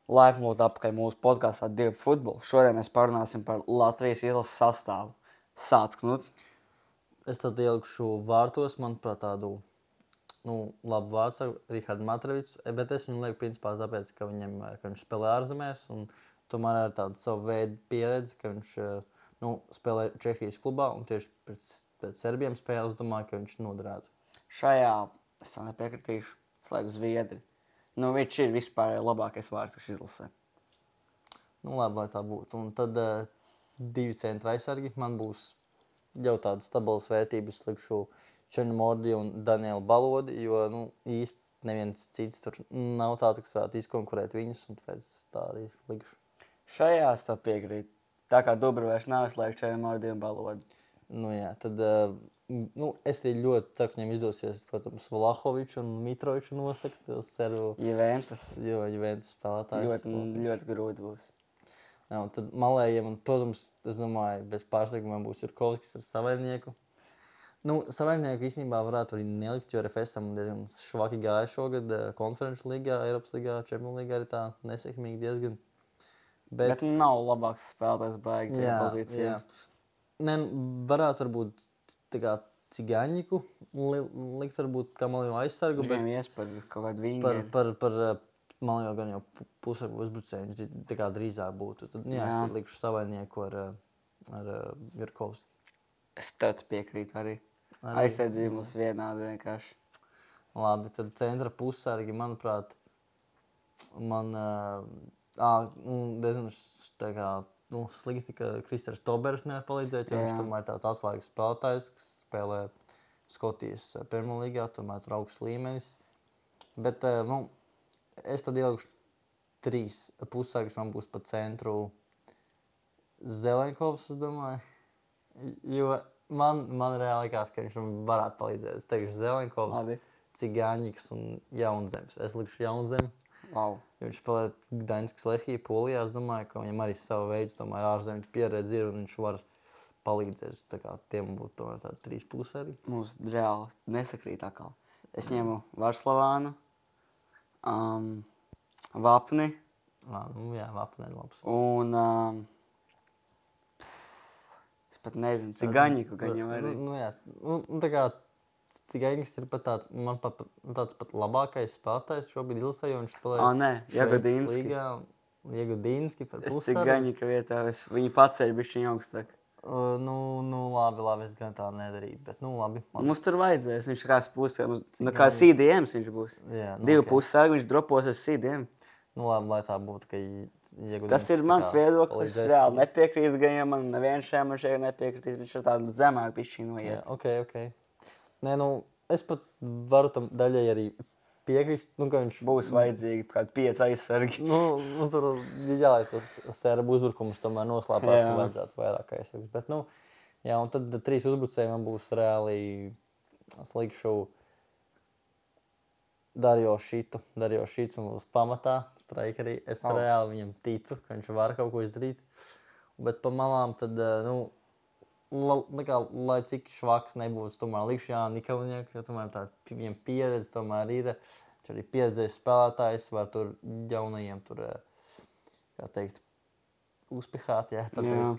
Laipni lūgt atpakaļ mūsu podkāstā Divi futbolu. Šodien mēs parunāsim par Latvijas izlases sastāvu. Sāc, Knut. Es tad ielikšu vārtos, manuprāt, tādu labu vārdu, Rihardu Matroviču. Bet es viņu lieku principā tāpēc, ka viņš spēlē ārzemēs. Tomēr ir tāda sava veida pieredze, ka viņš spēlē Čehijas klubā. Un tieši pēc Serbiem spēles domāju, ka viņš noderētu. Šajā es tā nepiekritīšu. Es lieku Zviedri. Viņš ir vispār labākais vārds, kas izlasē. Labi, lai tā būtu. Un tad divi centra aizsargi. Man būs jau tādas stabilas vērtības. Es likšu Černomordi un Danielu Balodi, jo īsti neviens cits tur nav tāds, kas varētu izkonkurēt viņus. Un tāpēc tā arī likšu. Šajā es tev piekrītu. Tā kā Dubra vairs nav, es lieku Černomordi un Balodi. Tad es ļoti ceru, ka viņiem izdosies, protams, Vlahoviču un Mitroviču nosakt. Juventus. Jo Juventus spēlētājs. Ļoti grūti būs. Un tad malējiem, un, protams, es domāju, bez pārsteigumiem būs Jurkovskis ar Savaļnieku. Savaļnieku īstenībā varētu arī nelikt, jo RFS-am diezgan švaki gāja šogad konferenču līgā, Eiropas līgā, Čempionu līgā arī tā nesekmīgi diezgan. Bet nav labāks spēlētājs baigi tajā pozīcijā. Jā. Varētu varbūt tā kā Cigaņiku likt varbūt kā malējo aizsargu. Viņam iespēr kaut kādu vingeri. Par malējo gan jau pusargu uzbrucēju, tā kā drīzāk būtu. Tad es tad likšu Savaļnieku ar Jurkovski. Es tad piekrītu arī. Aizsardzība mums vienādi vienkārši. Labi, tad centra pussargi, manuprāt, diezgan tā kā slikti, ka Kristers Tobers nevar palīdzēt, jo viņš tomēr tāds atslēgas spēlētājs, kas spēlē Skotijas Premjerlīgā, tomēr tur augsts līmenis. Bet es tad ielikšu 3 pussargus, man būs pa centru Zelenkovs, es domāju. Jo man reāli likās, ka viņš varētu palīdzēt. Es teikšu Zelenkovs, Cigaņiks un Jaunzems. Es likšu Jaunzemi. Wow. Jo viņš spēlē Gdaņskas Lehija Polijā. Es domāju, ka viņam arī sava veids, ārzemju pieredze ir un viņš var palīdzēt. Tā kā tiem būtu tomēr tādi 3 pussargi. Mums reāli nesakrīt atkal. Es ņemu Varslavānu, Vapni. Vapni ir labs. Un es pat nezinu, Cigaņiku gan jau arī. Tā kā Cigaņiks ir man tāds pat labākais spēlētājs šobrīd izlasē, jo viņš spēlē Jagodīnski. Jagodīnski par pussargu. Es Cigaņika vietā, viņu paceļ bišķiņ augstāk. Labi, es gan tā nedarītu, bet labi. Mums tur vajadzēs, viņš kāds pussargs, kā CDMs viņš būs. 2 pussargi, viņš dropos ar CDM. Labi, lai tā būtu, ka Jagodīnski. Tas ir mans viedoklis, es reāli nepiekrītu, gan jau man neviens šajā nepiekritīs, bet šo tādu zemāku bišķiņ noiet. Ok. Es pat varu tam daļai arī piekrist, ka viņš būs vajadzīgi kādi 5 aizsargi. Tur lai tos sērbu uzbrukumus tomēr noslēpētu, vajadzētu vairāk aizsargus. Bet, un tad 3 uzbrucēji man būs reāli, es likšu Dario Šitu. Dario Šits man būs pamatā, straikerī. Es reāli viņam ticu, ka viņš var kaut ko izdarīt. Bet pa malām tad, lai cik švaks nebūtu, tomēr likšu Jāni Nikolnieku, jo tomēr tā viņam pieredze tomēr ir. Viņš arī pieredzējis spēlētājs, var tur jaunajiem tur, kā teikt, uzpihāt,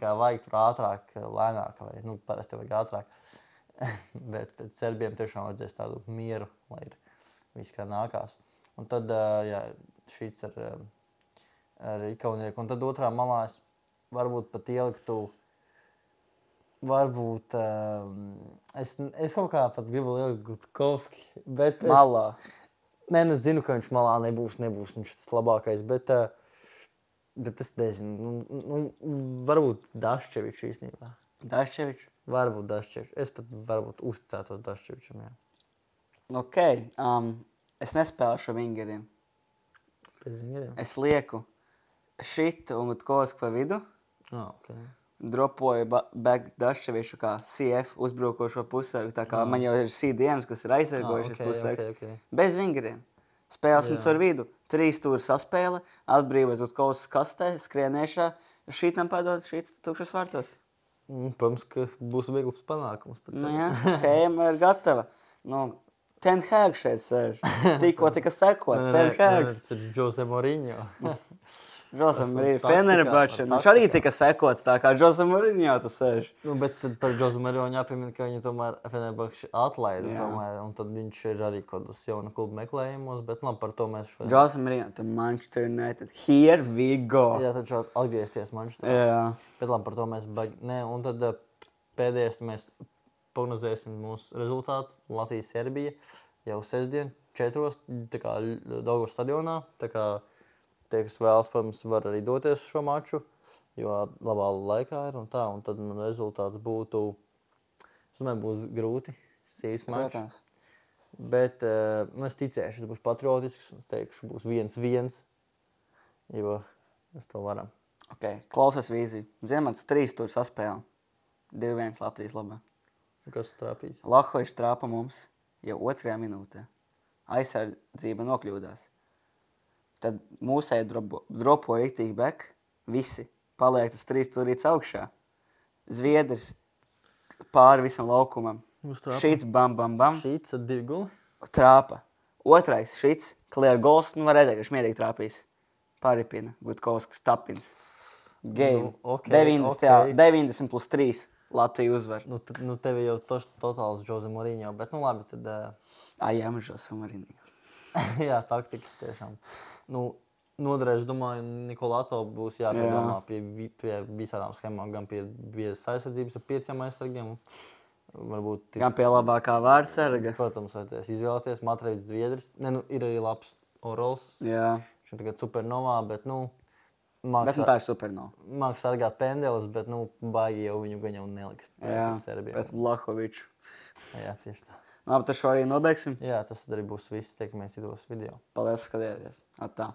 kā vajag tur ātrāk, lēnāk, vai, parasti vajag ātrāk. Bet pēc Serbiem tiešām vajadzēs tādu mieru, lai ir viss kā nākās. Un tad, Šits ar Nikolnieku. Un tad otrā malā es varbūt pat ieliktu. Varbūt es kaut kā pat gribu liekt Gutkovski, bet malā. Es zinu, ka viņš malā nebūs viņš tas labākais, bet es nezinu, varbūt Daščevičs īstenībā. Daščevičs? Varbūt Daščevičs. Es pat varbūt uzticētos Daščevičam, jā. Ok, es nespēlēšu vingeriem. Bez vingeriem? Es lieku Šitu un Gutkovski pa vidu. Ok. Dropoju back Daščeviču kā CF uzbrukošo pussargu, tā kā man jau ir CDMs, kas ir aizsargojušies pussargs. Okay. Bez vingeriem. Spēles mums ar vidu. 3 stūri saspēle, atbrīvojas Gutkovskis kastē, skrienēšā. Šitam padod, Šits tukšos vārtos. Protams, ka būs viegls panākums. Schēma ir gatava. Ten Hag šeit sēž. Tikko tika sekots, Ten Hags. Tas ir Jose Mourinho. Jose Mourinho, taktikā, Fenerbahče. ar Viņš arī taktikā. tika sekots tā kā Jose Mourinho tas sēž. Nu, bet tad par Jose Mourinho jāpiemina, ka viņi tomēr Fenerbahče atlaida. Jā. Tomēr, un tad viņš ir arī kaut kādas jauna kluba meklējumos, bet labi, par to mēs šodien. Jose Mourinho, to Manchester United. Here we go. Jā, tad šādi atgriezties Manchesterā. Jā. Bet labi, par to mēs nē, un tad pēdējais mēs prognozēsim mūsu rezultātu. Latvija-Serbija jau sestdien 4:00, tā kā Daugavas stadionā. Tā kā tie, kas vēlas, protams, var arī doties uz šo maču, jo labā laikā ir un tā. Un tad man rezultāts būtu, es domāju, būs grūti, sīvs mačs. Protams. Bet nu, es ticēšu, tas būs patriotisks, es teikšu, būs 1-1, jo mēs to varam. Ok, klausies vīziju. Ziemats 3 tur saspēlē. 2-1 Latvijas labā. Kas trāpīs? Lahovičs trāpa mums jau 2. minūtē. Aizsardzība nokļūdās. Tad mūsēji dropo riktīgi bek. Visi paliek tas 3 turīts augšā. Zviedrs pāri visam laukumam. Šīts bam, bam, bam. Šīts ar 2 guli. Trāpa. Otrais šīts, clear goals. Nu var redzēt, ka viņš mierīgi trāpīs. Paripina, Gutkovskis, Tapins. Game. Nu, ok, 90 plus 3. Latvija uzvar. Nu tevi jau totāls Jose Mourinho, bet nu labi, tad... Ajām Jose Mourinho. jā, taktikas tiešām. Nu, noderēs, domāju, Nikolato būs jāpiedomā pie visādām schēmām, gan pie biezas aizsardzības ar 5 aizsargiem. Varbūt... Gan pie labākā vārdsarga. Protams, vajadzēs izvēlēties. Matrevičs Zviedris. Ne, nu, ir arī labs Orols. Jā. Viņš ir tagad supernovā, bet nu... Bet nu tā ir supernova. Māks sargāt pendeles, bet nu baigi jau viņu gan jau neliks. Jā, pēc Vlahoviču. Jā, tieši tā. Labi, tad šo arī nobeigsim. Jā, tas arī būs viss. Tiekamies citos video. Paldies, skatījāties. Atā.